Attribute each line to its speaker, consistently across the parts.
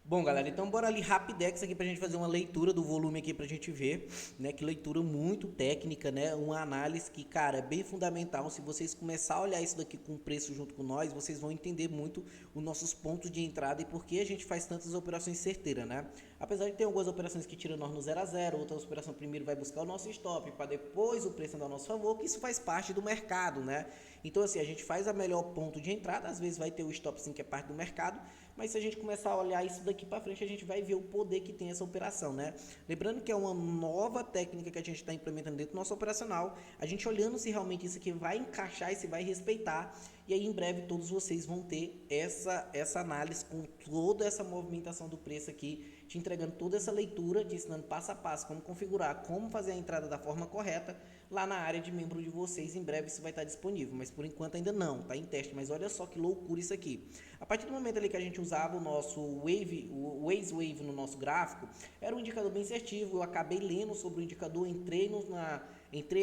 Speaker 1: Bom, galera, então bora ali rapidex aqui pra gente fazer uma leitura do volume aqui pra gente ver, né? Que leitura muito técnica, né? Uma análise que, cara, é bem fundamental. Se vocês começar a olhar isso daqui com o preço junto com nós, vocês vão entender muito os nossos pontos de entrada e por que a gente faz tantas operações certeiras, né? Apesar de ter algumas operações que tiram nós no 0 a 0, outras operações primeiro vai buscar o nosso stop para depois o preço andar a nosso favor, que isso faz parte do mercado, né? Então, assim, a gente faz a melhor ponto de entrada, às vezes vai ter o stop sim, que é parte do mercado, mas se a gente começar a olhar isso daqui para frente, a gente vai ver o poder que tem essa operação, né? Lembrando que é uma nova técnica que a gente está implementando dentro do nosso operacional, a gente olhando se realmente isso aqui vai encaixar e se vai respeitar, e aí em breve todos vocês vão ter essa análise com toda essa movimentação do preço aqui, te entregando toda essa leitura, te ensinando passo a passo como configurar, como fazer a entrada da forma correta lá na área de membro de vocês. Em breve isso vai estar disponível, mas por enquanto ainda não, está em teste, mas olha só que loucura isso aqui. A partir do momento ali que a gente usava o nosso Wave, o Waze Wave no nosso gráfico, era um indicador bem assertivo. Eu acabei lendo sobre o indicador, entrei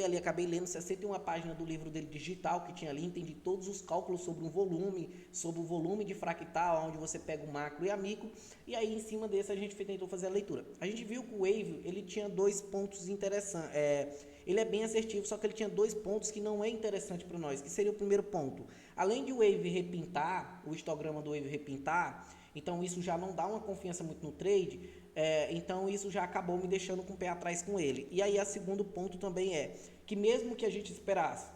Speaker 1: ali, acabei lendo 61 páginas do livro dele digital que tinha ali, entendi todos os cálculos sobre um volume, sobre o volume de fractal, onde você pega o macro e a micro, e aí em cima desse a gente tentou fazer a leitura. A gente viu que o Wave, ele tinha dois pontos interessantes, ele é bem assertivo, só que ele tinha dois pontos que não é interessante para nós, que seria o primeiro ponto. Além de o Wave repintar, o histograma do Wave repintar, então isso já não dá uma confiança muito no trade, então isso já acabou me deixando com o pé atrás com ele. E aí, o segundo ponto também é que mesmo que a gente esperasse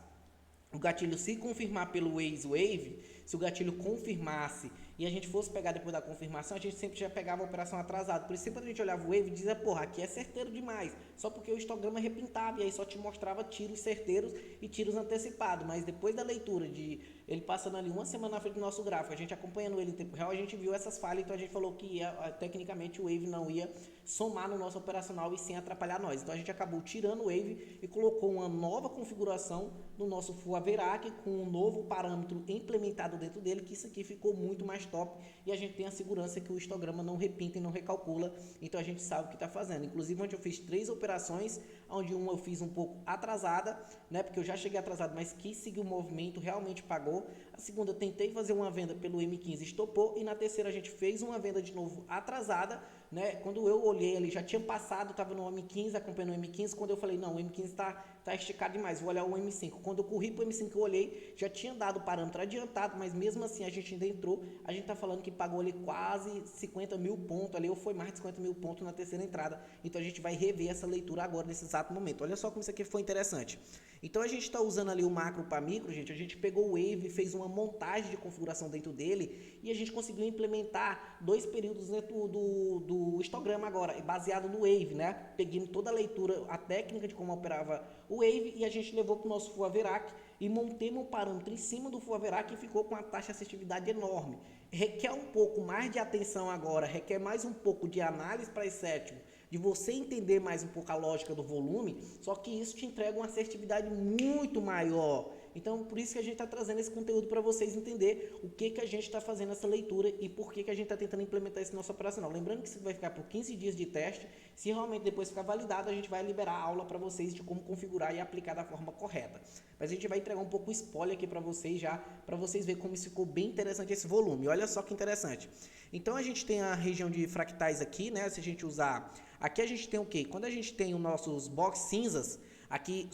Speaker 1: o gatilho se confirmar pelo Waze Wave, se o gatilho confirmasse e a gente fosse pegar depois da confirmação, a gente sempre já pegava a operação atrasada. Por isso, sempre a gente olhava o Wave e dizia, porra, aqui é certeiro demais. Só porque o histograma repintava e aí só te mostrava tiros certeiros e tiros antecipados. Mas depois da leitura de ele passando ali uma semana na frente do nosso gráfico, a gente acompanhando ele em tempo real, a gente viu essas falhas, então a gente falou que tecnicamente o Wave não ia somar no nosso operacional e sem atrapalhar nós. Então a gente acabou tirando o Wave e colocou uma nova configuração no nosso Full Averac com um novo parâmetro implementado dentro dele, que isso aqui ficou muito mais top e a gente tem a segurança que o histograma não repinta e não recalcula, então a gente sabe o que está fazendo. Inclusive, onde eu fiz 3 operações, onde uma eu fiz um pouco atrasada, né, porque eu já cheguei atrasado, mas quis seguir o movimento, realmente pagou. A segunda eu tentei fazer uma venda pelo M15, estopou, e na terceira a gente fez uma venda de novo atrasada, né? Quando eu olhei ali, já tinha passado, estava no M15, acompanhando o M15, quando eu falei, não, o M15 tá esticado demais, vou olhar o M5. Quando eu corri para o M5, eu olhei, já tinha dado o parâmetro adiantado, mas mesmo assim a gente ainda entrou, a gente está falando que pagou ali quase 50 mil pontos ali, ou foi mais de 50 mil pontos na terceira entrada, então a gente vai rever essa leitura agora, nesse exato momento. Olha só como isso aqui foi interessante. Então a gente está usando ali o macro para micro, gente, a gente pegou o Wave, fez uma montagem de configuração dentro dele, e a gente conseguiu implementar 2 períodos dentro do histograma agora, baseado no Wave, né? Peguei toda a leitura, a técnica de como operava o Wave, e a gente levou para o nosso Full Averac e montemos um parâmetro em cima do Full Averac e ficou com uma taxa de assertividade enorme. Requer um pouco mais de atenção agora, requer mais um pouco de análise para esse sétimo, de você entender mais um pouco a lógica do volume, só que isso te entrega uma assertividade muito maior. Então, por isso que a gente está trazendo esse conteúdo para vocês entender o que a gente está fazendo essa leitura e por que a gente está tentando implementar esse nosso operacional. Lembrando que isso vai ficar por 15 dias de teste. Se realmente depois ficar validado, a gente vai liberar a aula para vocês de como configurar e aplicar da forma correta. Mas a gente vai entregar um pouco o spoiler aqui para vocês já, para vocês verem como isso ficou bem interessante esse volume. Olha só que interessante. Então, a gente tem a região de fractais aqui, né? Se a gente usar... Aqui a gente tem o quê? Quando a gente tem os nossos box cinzas, aqui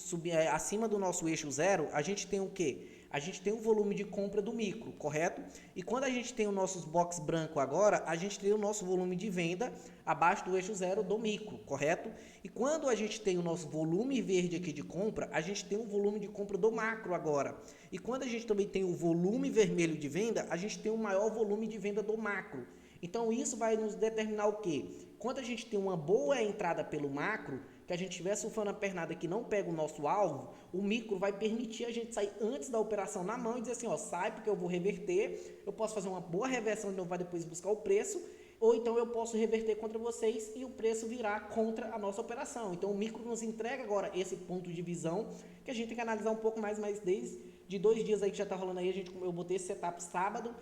Speaker 1: acima do nosso eixo zero, a gente tem o quê? A gente tem o volume de compra do micro, correto? E quando a gente tem os nossos box branco agora, a gente tem o nosso volume de venda abaixo do eixo zero do micro, correto? E quando a gente tem o nosso volume verde aqui de compra, a gente tem o volume de compra do macro agora. E quando a gente também tem o volume vermelho de venda, a gente tem o maior volume de venda do macro. Então isso vai nos determinar o quê? Quando a gente tem uma boa entrada pelo macro, que a gente estiver surfando a pernada que não pega o nosso alvo, o micro vai permitir a gente sair antes da operação na mão e dizer assim, ó, sai porque eu vou reverter, eu posso fazer uma boa reversão de novo, vai depois buscar o preço, ou então eu posso reverter contra vocês e o preço virar contra a nossa operação. Então o micro nos entrega agora esse ponto de visão que a gente tem que analisar um pouco mais, mas desde de 2 dias aí que já tá rolando aí, eu botei esse setup sábado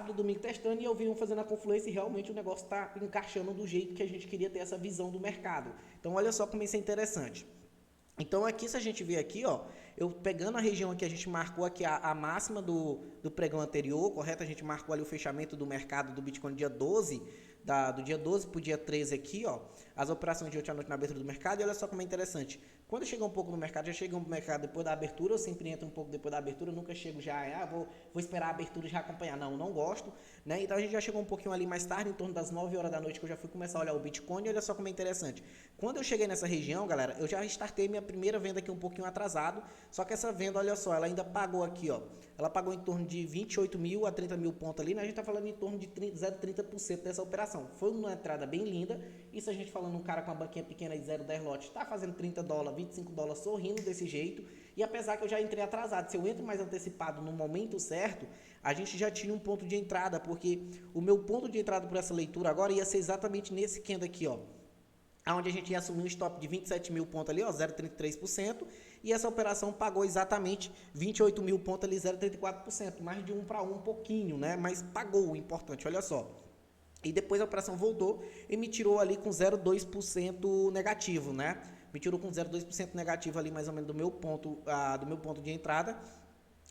Speaker 1: e domingo testando e eu vim fazendo a confluência e realmente o negócio está encaixando do jeito que a gente queria ter essa visão do mercado. Então olha só como isso é interessante. Então aqui, se a gente ver aqui, ó, eu pegando a região aqui, a gente marcou aqui a máxima do pregão anterior, correto? A gente marcou ali o fechamento do mercado do Bitcoin dia 12 do dia 12 para o dia 13 aqui, ó, as operações de ontem à noite na abertura do mercado, e olha só como é interessante. Quando chega um pouco no mercado, já chega um mercado depois da abertura, eu sempre entro um pouco depois da abertura, eu nunca chego já, vou esperar a abertura e já acompanhar. Não gosto, né? Então a gente já chegou um pouquinho ali mais tarde, em torno das 9 horas da noite, que eu já fui começar a olhar o Bitcoin, e olha só como é interessante. Quando eu cheguei nessa região, galera, eu já startei minha primeira venda aqui um pouquinho atrasado, só que essa venda, olha só, ela ainda pagou aqui, ó, ela pagou em torno de 28 mil a 30 mil pontos ali, né? A gente tá falando em torno de 0,30% dessa operação. Foi uma entrada bem linda, isso a gente falando um cara com uma banquinha pequena de 0,10 lote, tá fazendo $30, $25 sorrindo desse jeito, e apesar que eu já entrei atrasado, se eu entro mais antecipado no momento certo, a gente já tinha um ponto de entrada, porque o meu ponto de entrada por essa leitura agora ia ser exatamente nesse candle aqui, ó, onde a gente ia assumir um stop de 27 mil pontos ali, ó, 0,33%, e essa operação pagou exatamente 28 mil pontos ali, 0,34%, mais de 1 para 1, um pouquinho, né, mas pagou o importante, olha só. E depois a operação voltou e me tirou ali com 0,2% negativo, né? Me tirou com 0,2% negativo ali mais ou menos do meu ponto de entrada.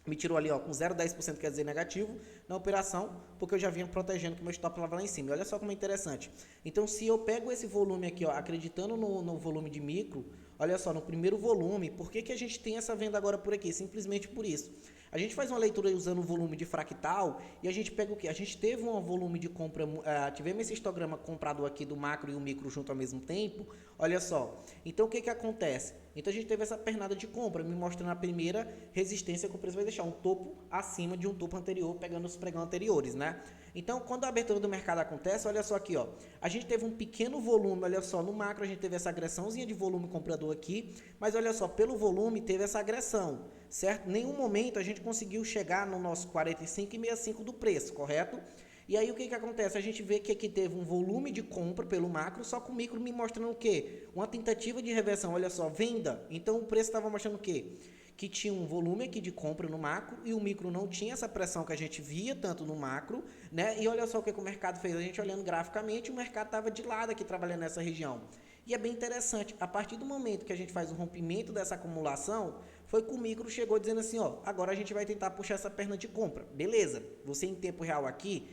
Speaker 1: Me tirou ali, ó, com 0,10%, quer dizer, negativo, na operação, porque eu já vinha protegendo que o meu stop estava lá em cima. E olha só como é interessante. Então, se eu pego esse volume aqui, ó, acreditando no volume de micro, olha só, no primeiro volume, por que a gente tem essa venda agora por aqui? Simplesmente por isso. A gente faz uma leitura usando o volume de fractal e a gente pega o quê? A gente teve um volume de compra, tivemos esse histograma comprado aqui do macro e o micro junto ao mesmo tempo, olha só. Então, o que acontece? Então, a gente teve essa pernada de compra, me mostrando a primeira resistência que o preço vai deixar, um topo acima de um topo anterior, pegando os pregão anteriores, né? Então, quando a abertura do mercado acontece, olha só aqui, ó, a gente teve um pequeno volume, olha só, no macro a gente teve essa agressãozinha de volume comprador aqui, mas olha só, pelo volume teve essa agressão, certo? Em nenhum momento a gente conseguiu chegar no nosso 45,65 do preço, correto? E aí o que acontece? A gente vê que aqui teve um volume de compra pelo macro, só que o micro me mostrando o quê? Uma tentativa de reversão, olha só, venda. Então o preço estava mostrando o quê? Que tinha um volume aqui de compra no macro e o micro não tinha essa pressão que a gente via tanto no macro, né? E olha só o que o mercado fez. A gente olhando graficamente, o mercado estava de lado aqui trabalhando nessa região. E é bem interessante, a partir do momento que a gente faz o rompimento dessa acumulação, foi que o micro chegou dizendo assim, ó, agora a gente vai tentar puxar essa perna de compra. Beleza, você em tempo real aqui,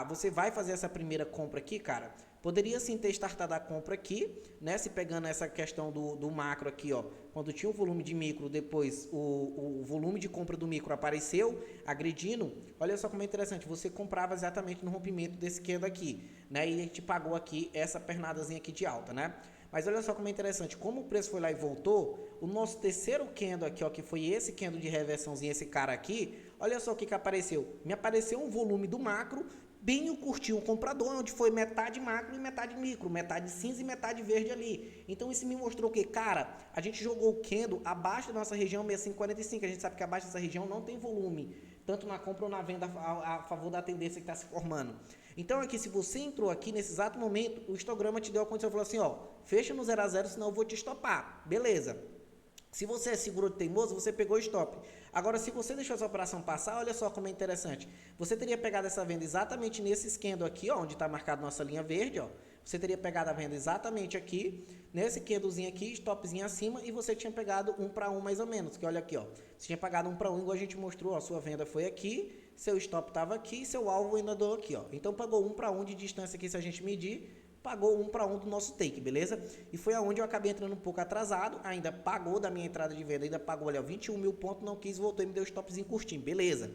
Speaker 1: você vai fazer essa primeira compra aqui, cara, poderia sim ter startado a compra aqui, né, se pegando essa questão do macro aqui, ó, quando tinha o volume de micro, depois o volume de compra do micro apareceu, agredindo, olha só como é interessante, você comprava exatamente no rompimento desse candle aqui, né, e a gente pagou aqui essa pernadazinha aqui de alta, né. Mas olha só como é interessante, como o preço foi lá e voltou, o nosso terceiro candle aqui, ó, que foi esse candle de reversãozinha, esse cara aqui, olha só o que apareceu. Me apareceu um volume do macro, bem o curtinho comprador, onde foi metade macro e metade micro, metade cinza e metade verde ali. Então isso me mostrou que, cara, a gente jogou o candle abaixo da nossa região 6545, a gente sabe que abaixo dessa região não tem volume, tanto na compra ou na venda a favor da tendência que está se formando. Então aqui, se você entrou aqui nesse exato momento, o histograma te deu a condição e falou assim, ó, fecha no 0 a 0, senão eu vou te estopar. Beleza. Se você é seguro de teimoso, você pegou o stop. Agora, se você deixou essa operação passar, olha só como é interessante. Você teria pegado essa venda exatamente nesse candle aqui, ó, onde está marcado nossa linha verde, ó. Você teria pegado a venda exatamente aqui, nesse candlezinho aqui, stopzinho acima, e você tinha pegado 1 para 1 mais ou menos, que olha aqui, ó. Você tinha pagado 1 para 1, igual a gente mostrou, ó, sua venda foi aqui, seu stop estava aqui, seu alvo ainda deu aqui, ó. Então, pagou 1 para 1 de distância aqui, se a gente medir, pagou 1 para 1 do nosso take, beleza? E foi aonde eu acabei entrando um pouco atrasado, ainda pagou da minha entrada de venda, ainda pagou ali, ó, 21 mil pontos, não quis, voltou e me deu stopzinho curtinho, beleza?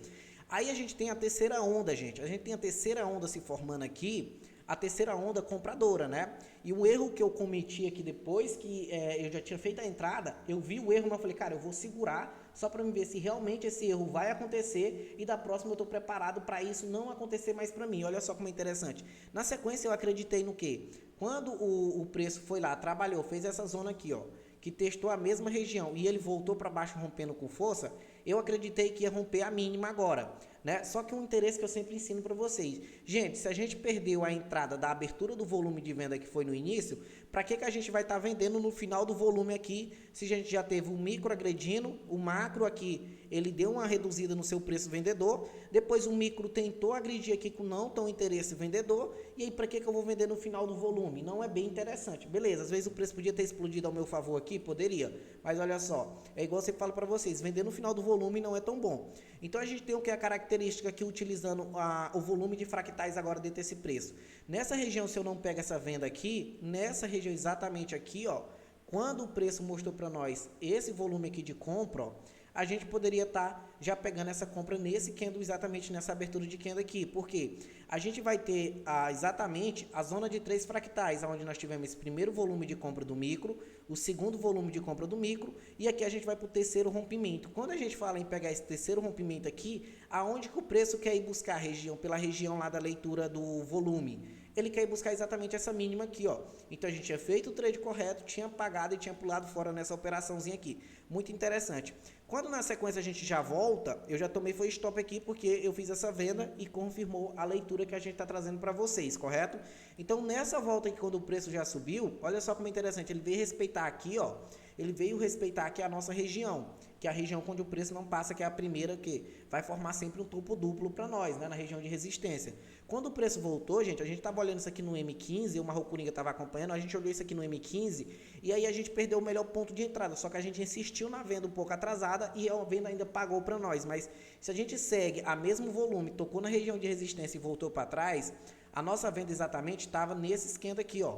Speaker 1: Aí a gente tem a terceira onda, gente, a gente tem a terceira onda se formando aqui, a terceira onda compradora, né? E o erro que eu cometi aqui depois que eu já tinha feito a entrada, eu vi o erro, mas eu falei, cara, eu vou segurar só para me ver se realmente esse erro vai acontecer e da próxima eu estou preparado para isso não acontecer mais para mim. Olha só como é interessante. Na sequência eu acreditei no quê? Quando o preço foi lá, trabalhou, fez essa zona aqui, ó, que testou a mesma região e ele voltou para baixo rompendo com força, eu acreditei que ia romper a mínima agora, né? Só que um interesse que eu sempre ensino para vocês. Gente, se a gente perdeu a entrada da abertura do volume de venda que foi no início, para que a gente vai estar vendendo no final do volume aqui, se a gente já teve o micro agredindo, o macro aqui ele deu uma reduzida no seu preço vendedor, depois o micro tentou agredir aqui com não tão interesse vendedor, e aí para que eu vou vender no final do volume? Não é bem interessante. Beleza, às vezes o preço podia ter explodido ao meu favor aqui, poderia, mas olha só, é igual eu sempre falo para vocês, vender no final do volume não é tão bom. Então a gente tem o que é a característica aqui utilizando o volume de fractais agora dentro desse preço. Nessa região, se eu não pego essa venda aqui, nessa região exatamente aqui, ó, quando o preço mostrou para nós esse volume aqui de compra, ó, a gente poderia estar já pegando essa compra nesse candle, exatamente nessa abertura de candle aqui. Porque a gente vai ter exatamente a zona de 3 fractais, onde nós tivemos esse primeiro volume de compra do micro, o segundo volume de compra do micro, e aqui a gente vai para o terceiro rompimento. Quando a gente fala em pegar esse terceiro rompimento aqui, aonde que o preço quer ir buscar a região, pela região lá da leitura do volume? Ele quer ir buscar exatamente essa mínima aqui, ó. Então a gente tinha feito o trade correto, tinha pagado e tinha pulado fora nessa operaçãozinha aqui. Muito interessante. Quando na sequência a gente já volta, eu já tomei foi stop aqui porque eu fiz essa venda e confirmou a leitura que a gente está trazendo para vocês, correto? Então nessa volta aqui, quando o preço já subiu, olha só como é interessante, ele veio respeitar aqui, ó. Ele veio respeitar aqui a nossa região, que é a região onde o preço não passa, que é a primeira que vai formar sempre um topo duplo para nós, né, na região de resistência. Quando o preço voltou, gente, a gente estava olhando isso aqui no M15, o Marrocuninga estava acompanhando, a gente olhou isso aqui no M15 e aí a gente perdeu o melhor ponto de entrada, só que a gente insistiu na venda um pouco atrasada e a venda ainda pagou para nós, mas se a gente segue a mesmo volume, tocou na região de resistência e voltou para trás, a nossa venda exatamente estava nesse esquema aqui, ó.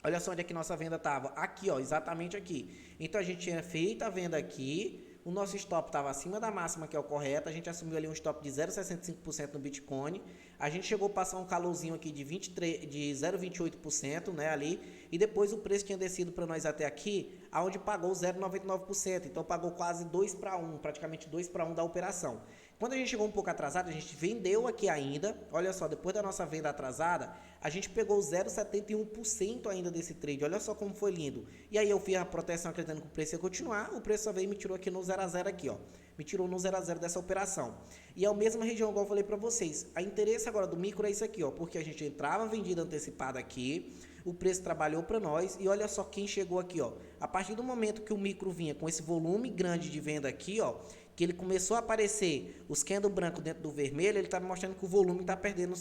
Speaker 1: Olha só onde é que nossa venda estava. Aqui, ó, exatamente aqui. Então, a gente tinha feito a venda aqui. O nosso stop estava acima da máxima, que é o correto. A gente assumiu ali um stop de 0,65% no Bitcoin. A gente chegou a passar um calorzinho aqui de 0,28%, né, ali. E depois o preço tinha descido para nós até aqui, aonde pagou 0,99%. Então, pagou quase 2 para 1, praticamente 2 para 1 da operação. Quando a gente chegou um pouco atrasado, a gente vendeu aqui ainda. Olha só, depois da nossa venda atrasada, a gente pegou 0,71% ainda desse trade. Olha só como foi lindo. E aí eu fiz a proteção acreditando que o preço ia continuar. O preço só veio e me tirou aqui no 0 a 0 aqui, ó. Me tirou no 0 a 0 dessa operação. E é a mesma região, igual eu falei para vocês. A interesse agora do micro é isso aqui, ó. Porque a gente entrava vendida antecipada aqui. O preço trabalhou para nós e olha só quem chegou aqui, ó. A partir do momento que o micro vinha com esse volume grande de venda aqui, ó, que ele começou a aparecer os candle branco dentro do vermelho, ele está mostrando que o volume está perdendo,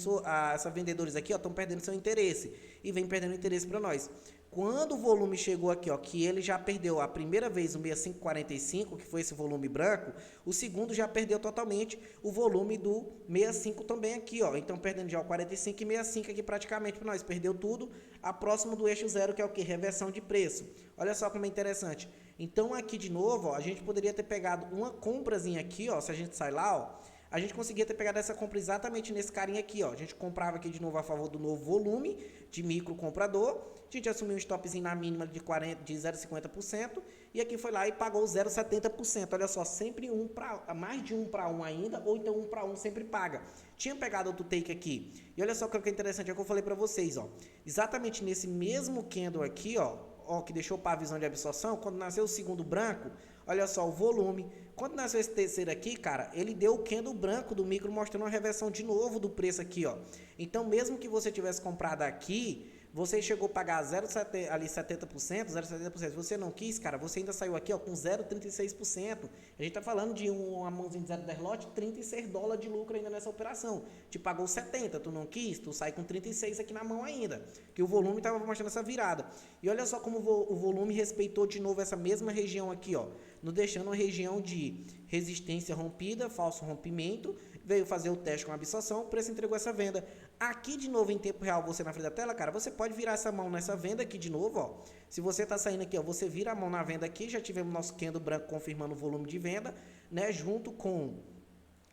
Speaker 1: essa vendedores aqui, ó, estão perdendo seu interesse e vem perdendo interesse para nós. Quando o volume chegou aqui, ó, que ele já perdeu a primeira vez o 6545, que foi esse volume branco, o segundo já perdeu totalmente o volume do 65 também aqui, ó. Então perdendo já o 45 e 65 aqui praticamente para nós, perdeu tudo, a próximo do eixo zero, que é o que? Reversão de preço. Olha só como é interessante. Então aqui de novo, ó, a gente poderia ter pegado uma comprazinha aqui, ó, se a gente sai lá, ó, a gente conseguia ter pegado essa compra exatamente nesse carinha aqui, ó. A gente comprava aqui de novo a favor do novo volume de micro comprador. A gente assumiu um stopzinho na mínima de 0,50% e aqui foi lá e pagou 0,70%. Olha só, sempre mais de 1 para 1 ainda, ou então 1 para 1 sempre paga. Tinha pegado outro take aqui. E olha só o que é interessante, é o que eu falei para vocês, ó. Exatamente nesse mesmo candle aqui, ó, que deixou para a visão de absorção, quando nasceu o segundo branco, olha só o volume. Quando nasceu esse terceiro aqui, cara, ele deu o candle branco do micro, mostrando uma reversão de novo do preço aqui, ó. Então, mesmo que você tivesse comprado aqui, você chegou a pagar 0,70%, 0,70%. Se você não quis, cara, você ainda saiu aqui, ó, com 0,36%. A gente tá falando de uma mãozinha de 0,10 lote, $36 de lucro ainda nessa operação. Te pagou 70, tu não quis, tu sai com 36 aqui na mão ainda. Que o volume tava mostrando essa virada. E olha só como o volume respeitou de novo essa mesma região aqui, ó. Nos deixando uma região de resistência rompida, falso rompimento, veio fazer o teste com a absorção, o preço entregou essa venda. Aqui de novo em tempo real, você na frente da tela, cara, você pode virar essa mão nessa venda aqui de novo, ó. Se você tá saindo aqui, ó, você vira a mão na venda aqui, já tivemos nosso candle branco confirmando o volume de venda, né,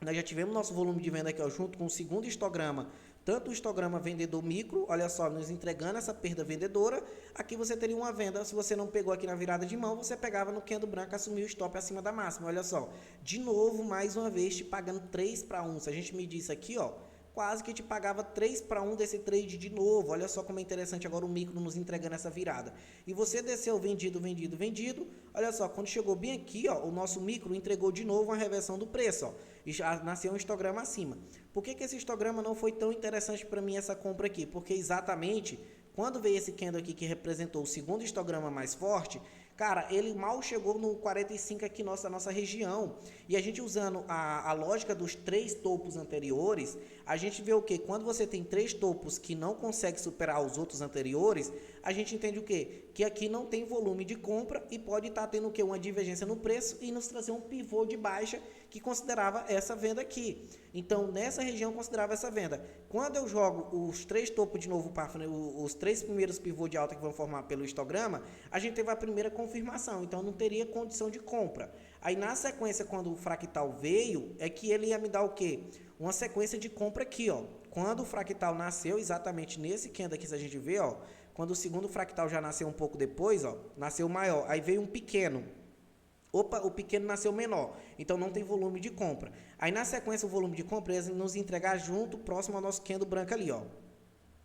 Speaker 1: nós já tivemos nosso volume de venda aqui, ó, junto com o segundo histograma, tanto o histograma vendedor micro, olha só, nos entregando essa perda vendedora. Aqui você teria uma venda, se você não pegou aqui na virada de mão, você pegava no candle branco, assumiu o stop acima da máxima. Olha só, de novo, mais uma vez, te pagando 3 para 1. Se a gente medir isso aqui, ó, quase que te pagava 3 para 1 desse trade de novo. Olha só como é interessante agora o micro nos entregando essa virada. E você desceu vendido, vendido, vendido. Olha só, quando chegou bem aqui, ó, o nosso micro entregou de novo uma reversão do preço, ó, e já nasceu um histograma acima. Por que esse histograma não foi tão interessante para mim, essa compra aqui? Porque exatamente quando veio esse candle aqui que representou o segundo histograma mais forte, cara, ele mal chegou no 45 aqui da nossa região. E a gente usando a lógica dos 3 topos anteriores, a gente vê o quê? Quando você tem 3 topos que não consegue superar os outros anteriores, a gente entende o quê? Que aqui não tem volume de compra e pode estar tendo o quê? Uma divergência no preço e nos trazer um pivô de baixa que considerava essa venda aqui. Então, nessa região considerava essa venda. Quando eu jogo os 3 topos de novo para os 3 primeiros pivôs de alta que vão formar pelo histograma, a gente teve a primeira confirmação, então não teria condição de compra. Aí na sequência, quando o fractal veio, é que ele ia me dar o quê? Uma sequência de compra aqui, ó. Quando o fractal nasceu, exatamente nesse candle aqui, se a gente vê, ó, quando o segundo fractal já nasceu um pouco depois, ó, nasceu maior, aí veio um pequeno. Opa, o pequeno nasceu menor, então não tem volume de compra. Aí na sequência o volume de compra ia nos entregar junto, próximo ao nosso candle branco ali, ó.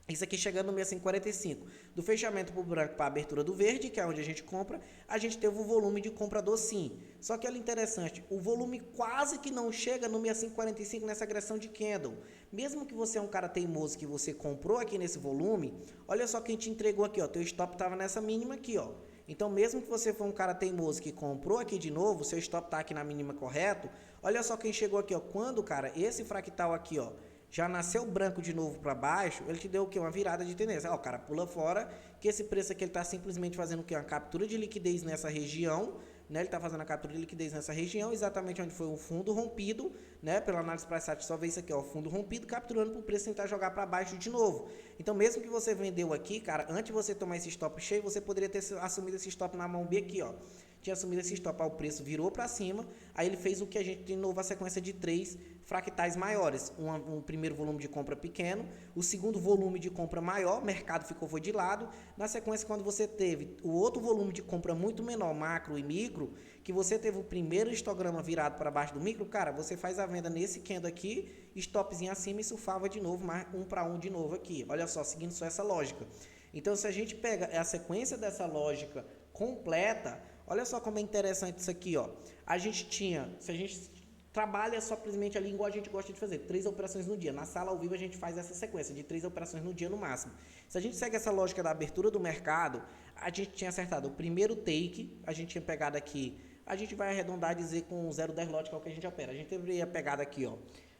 Speaker 1: Isso aqui chegando no 6545. Do fechamento para o branco para a abertura do verde, que é onde a gente compra, a gente teve o volume de compra do sim. Só que olha interessante, o volume quase que não chega no 6545 nessa agressão de candle. Mesmo que você é um cara teimoso que você comprou aqui nesse volume, olha só quem te entregou aqui, ó. Teu stop estava nessa mínima aqui, ó. Então, mesmo que você for um cara teimoso que comprou aqui de novo, seu stop está aqui na mínima correto, olha só quem chegou aqui, ó. Quando, cara, esse fractal aqui, ó, já nasceu branco de novo para baixo, ele te deu o quê? Uma virada de tendência. Ó, o cara pula fora, que esse preço aqui ele está simplesmente fazendo o quê? Uma captura de liquidez nessa região, né? Ele está fazendo a captura de liquidez nessa região, exatamente onde foi o fundo rompido, né? Pela análise price action, só vê isso aqui, ó, o fundo rompido, capturando para o preço tentar jogar para baixo de novo. Então, mesmo que você vendeu aqui, cara, antes de você tomar esse stop cheio, você poderia ter assumido esse stop na mão B aqui, ó. Tinha assumido esse stop, o preço virou para cima, aí ele fez o que a gente tem de novo, a sequência de 3 fractais maiores, um primeiro volume de compra pequeno, o segundo volume de compra maior, mercado foi de lado, na sequência quando você teve o outro volume de compra muito menor, macro e micro, que você teve o primeiro histograma virado para baixo do micro, cara, você faz a venda nesse candle aqui, stopzinho acima e surfava de novo, mais 1 para 1 de novo aqui, olha só, seguindo só essa lógica. Então se a gente pega a sequência dessa lógica completa, olha só como é interessante isso aqui, ó. A gente tinha, se a gente trabalha simplesmente ali igual a gente gosta de fazer, 3 operações no dia. Na sala ao vivo a gente faz essa sequência de 3 operações no dia no máximo. Se a gente segue essa lógica da abertura do mercado, a gente tinha acertado o primeiro take, a gente tinha pegado aqui, a gente vai arredondar e dizer com 0,10 lot, que é o que a gente opera. A gente teria pegado aqui, ó.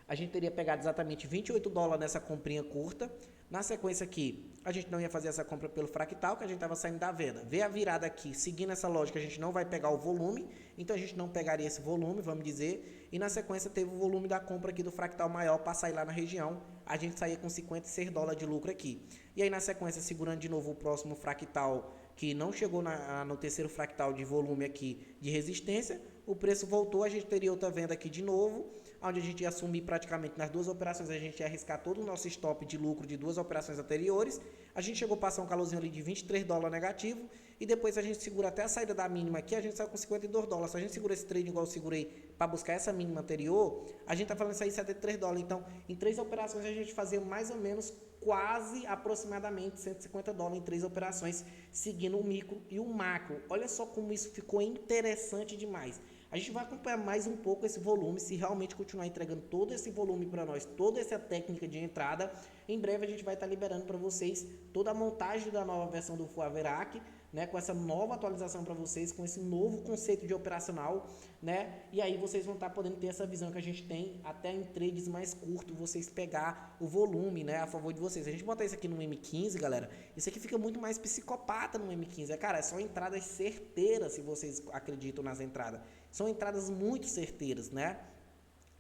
Speaker 1: A gente teria pegado exatamente 28 dólares nessa comprinha curta. Na sequência aqui, a gente não ia fazer essa compra pelo fractal, que a gente estava saindo da venda. Vê a virada aqui, seguindo essa lógica, a gente não vai pegar o volume, então a gente não pegaria esse volume, vamos dizer. E na sequência teve o volume da compra aqui do fractal maior para sair lá na região. A gente saía com 56 dólares de lucro aqui. E aí na sequência, segurando de novo o próximo fractal, que não chegou no terceiro fractal de volume aqui de resistência, o preço voltou, a gente teria outra venda aqui de novo, onde a gente ia assumir praticamente nas 2 operações, a gente ia arriscar todo o nosso stop de lucro de 2 operações anteriores. A gente chegou a passar um calorzinho ali de 23 dólares negativo e depois a gente segura até a saída da mínima aqui, a gente saiu com 52 dólares. Se a gente segura esse trade igual eu segurei para buscar essa mínima anterior, a gente tá falando isso aí 73 dólares. Então, em 3 operações a gente fazia mais ou menos quase aproximadamente 150 dólares em 3 operações, seguindo o micro e o macro. Olha só como isso ficou interessante demais. A gente vai acompanhar mais um pouco esse volume, se realmente continuar entregando todo esse volume para nós, toda essa técnica de entrada. Em breve a gente vai estar liberando para vocês toda a montagem da nova versão do Fuaverac, né, com essa nova atualização para vocês, com esse novo conceito de operacional, né? E aí vocês vão estar podendo ter essa visão que a gente tem até em trades mais curtos, vocês pegar o volume, né, a favor de vocês. Se a gente botar isso aqui no M15, galera, isso aqui fica muito mais psicopata no M15. Cara, são entradas certeiras, se vocês acreditam nas entradas. São entradas muito certeiras, né?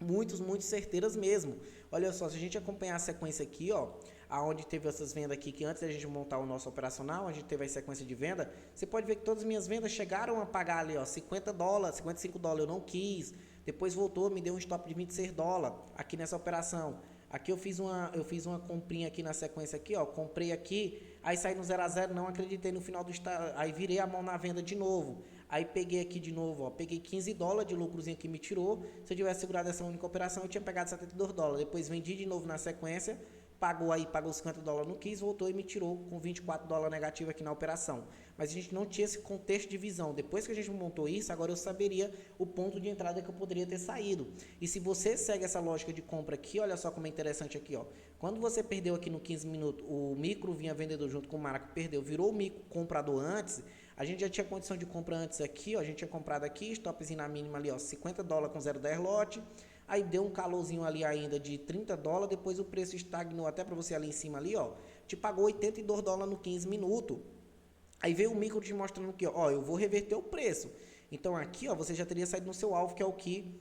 Speaker 1: Muito certeiras mesmo. Olha só, se a gente acompanhar a sequência aqui, ó, aonde teve essas vendas aqui, que antes da gente montar o nosso operacional, a gente teve a sequência de venda, você pode ver que todas as minhas vendas chegaram a pagar ali, ó, 50 dólares, 55 dólares, eu não quis, depois voltou, me deu um stop de 26 dólares aqui nessa operação. Aqui eu fiz uma comprinha aqui na sequência aqui, ó, comprei aqui, aí saí no 0 a 0, não acreditei no final do aí virei a mão na venda de novo. Aí peguei aqui de novo, ó, peguei 15 dólares de lucrozinho que me tirou. Se eu tivesse segurado essa única operação, eu tinha pegado 72 dólares. Depois vendi de novo na sequência, pagou 50 dólares no quis, voltou e me tirou com 24 dólares negativo aqui na operação. Mas a gente não tinha esse contexto de visão. Depois que a gente montou isso, agora eu saberia o ponto de entrada que eu poderia ter saído. E se você segue essa lógica de compra aqui, olha só como é interessante aqui, ó. Quando você perdeu aqui no 15 minutos, o micro vinha vendedor junto com o macro, perdeu, virou o micro comprador antes, a gente já tinha condição de compra antes aqui, ó, a gente tinha comprado aqui, stopzinho na mínima ali, ó, $50 com 0,10 lote, aí deu um calorzinho ali ainda de $30, depois o preço estagnou até para você ali em cima ali, ó, te pagou $82 no 15 minutos. Aí veio o micro te mostrando que, ó, eu vou reverter o preço. Então aqui, ó, você já teria saído no seu alvo, que é o que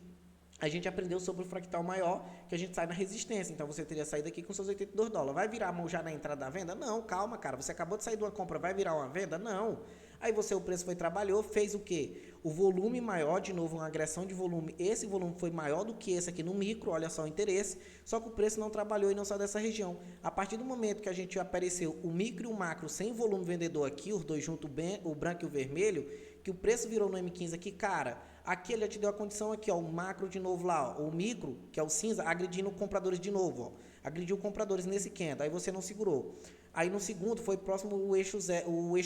Speaker 1: a gente aprendeu sobre o fractal maior, que a gente sai na resistência. Então você teria saído aqui com seus $82. Vai virar a mão já na entrada da venda? Não, calma, cara. Você acabou de sair de uma compra, vai virar uma venda? Não. Aí o preço foi, trabalhou, fez o quê? O volume maior, de novo, uma agressão de volume. Esse volume foi maior do que esse aqui no micro, olha só o interesse. Só que o preço não trabalhou e não saiu dessa região. A partir do momento que a gente apareceu o micro e o macro sem volume vendedor aqui, os dois juntos, o branco e o vermelho, que o preço virou no M15 aqui, cara, aqui ele já te deu a condição aqui, ó, o macro de novo lá, ó, o micro, que é o cinza, agredindo compradores de novo, ó, agrediu compradores nesse candle, aí você não segurou. Aí no segundo foi próximo o eixo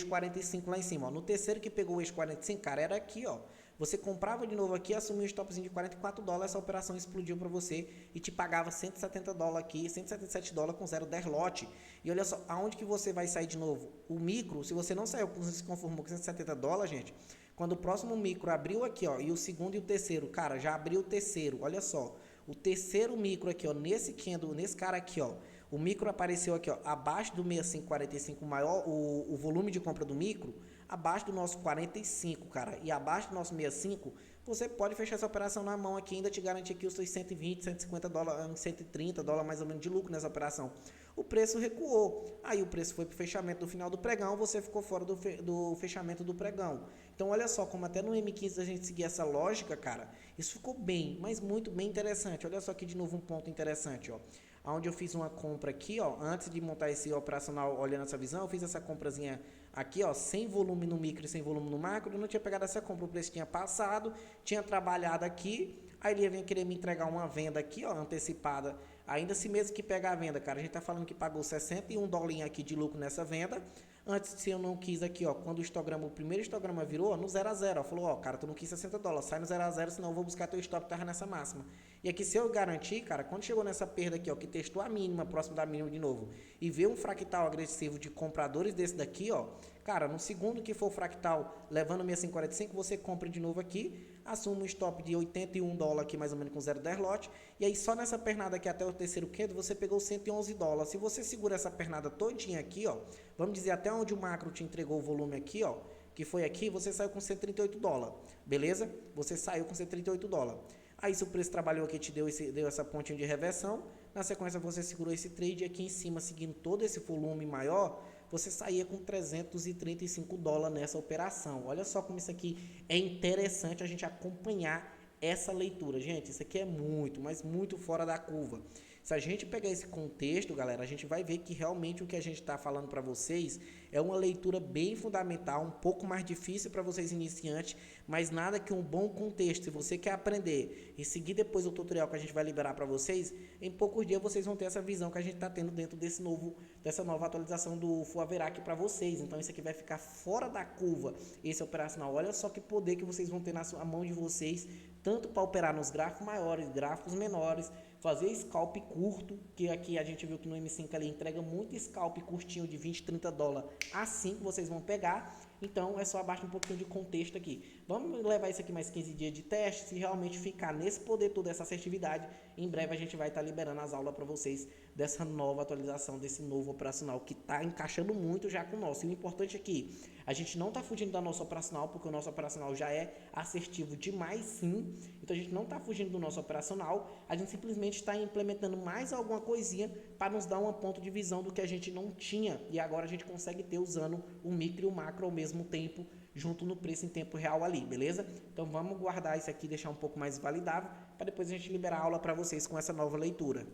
Speaker 1: 45 lá em cima, ó. No terceiro que pegou o eixo 45, cara, era aqui, ó. Você comprava de novo aqui, assumia um stopzinho de $44, essa operação explodiu para você e te pagava $170 aqui, $177 com 0,10 lote. E olha só, aonde que você vai sair de novo? O micro, se você não saiu, se conformou com $170, gente, quando o próximo micro abriu aqui, ó, e o segundo e o terceiro, cara, já abriu o terceiro, olha só. O terceiro micro aqui, ó, nesse candle, nesse cara aqui, ó, o micro apareceu aqui, ó, abaixo do 6545 maior, o volume de compra do micro, abaixo do nosso 45, cara, e abaixo do nosso 65, você pode fechar essa operação na mão aqui, ainda te garante aqui os seus $120, $150, $130 mais ou menos de lucro nessa operação. O preço recuou, aí o preço foi para o fechamento do final do pregão, você ficou fora do fechamento do pregão. Então olha só, como até no M15 a gente seguir essa lógica, cara, isso ficou bem, mas muito bem interessante. Olha só aqui de novo um ponto interessante, ó. Onde eu fiz uma compra aqui, ó, antes de montar esse operacional olhando essa visão, eu fiz essa comprazinha aqui, ó, sem volume no micro e sem volume no macro, eu não tinha pegado essa compra, o preço tinha passado, tinha trabalhado aqui, aí ele ia querer me entregar uma venda aqui, ó, antecipada, ainda assim mesmo que pegar a venda, cara, a gente tá falando que pagou $61 aqui de lucro nessa venda, antes se eu não quis aqui, ó, quando o primeiro histograma virou, ó, no 0 a 0, ó, falou, ó, cara, tu não quis $60, sai no 0 a 0, senão eu vou buscar teu stop que tava nessa máxima. E aqui se eu garantir, cara, quando chegou nessa perda aqui, ó, que testou a mínima, próximo da mínima de novo, e vê um fractal agressivo de compradores desse daqui, ó, cara, no segundo que for o fractal levando 6545, você compra de novo aqui, assume um stop de $81 aqui, mais ou menos com 0,10 lote, e aí só nessa pernada aqui até o terceiro candle, você pegou $111. Se você segura essa pernada todinha aqui, ó, vamos dizer até onde o macro te entregou o volume aqui, ó, que foi aqui, você saiu com $138, beleza? Você saiu com $138. Aí se o preço trabalhou aqui, te deu essa pontinha de reversão, na sequência você segurou esse trade aqui em cima, seguindo todo esse volume maior, você saía com $335 nessa operação. Olha só como isso aqui é interessante a gente acompanhar essa leitura. Gente, isso aqui é muito, mas muito fora da curva. Se a gente pegar esse contexto, galera, a gente vai ver que realmente o que a gente está falando para vocês é uma leitura bem fundamental, um pouco mais difícil para vocês iniciantes, mas nada que um bom contexto. Se você quer aprender e seguir depois o tutorial que a gente vai liberar para vocês, em poucos dias vocês vão ter essa visão que a gente está tendo dentro dessa nova atualização do Fuaverac para vocês. Então isso aqui vai ficar fora da curva, esse operacional. Olha só que poder que vocês vão ter na mão de vocês, tanto para operar nos gráficos maiores, gráficos menores, fazer scalp curto, que aqui a gente viu que no M5 ali entrega muito scalp curtinho de $20, $30, assim que vocês vão pegar. Então é só abaixar um pouquinho de contexto aqui. Vamos levar isso aqui mais 15 dias de teste, se realmente ficar nesse poder todo, essa assertividade, em breve a gente vai estar liberando as aulas para vocês dessa nova atualização, desse novo operacional que está encaixando muito já com o nosso. E o importante é que a gente não está fugindo da nossa operacional, porque o nosso operacional já é assertivo demais, sim. Então a gente não está fugindo do nosso operacional, a gente simplesmente está implementando mais alguma coisinha para nos dar um ponto de visão do que a gente não tinha e agora a gente consegue ter usando o micro e o macro ao mesmo tempo, junto no preço em tempo real ali, beleza? Então vamos guardar isso aqui, deixar um pouco mais validável, para depois a gente liberar a aula para vocês com essa nova leitura.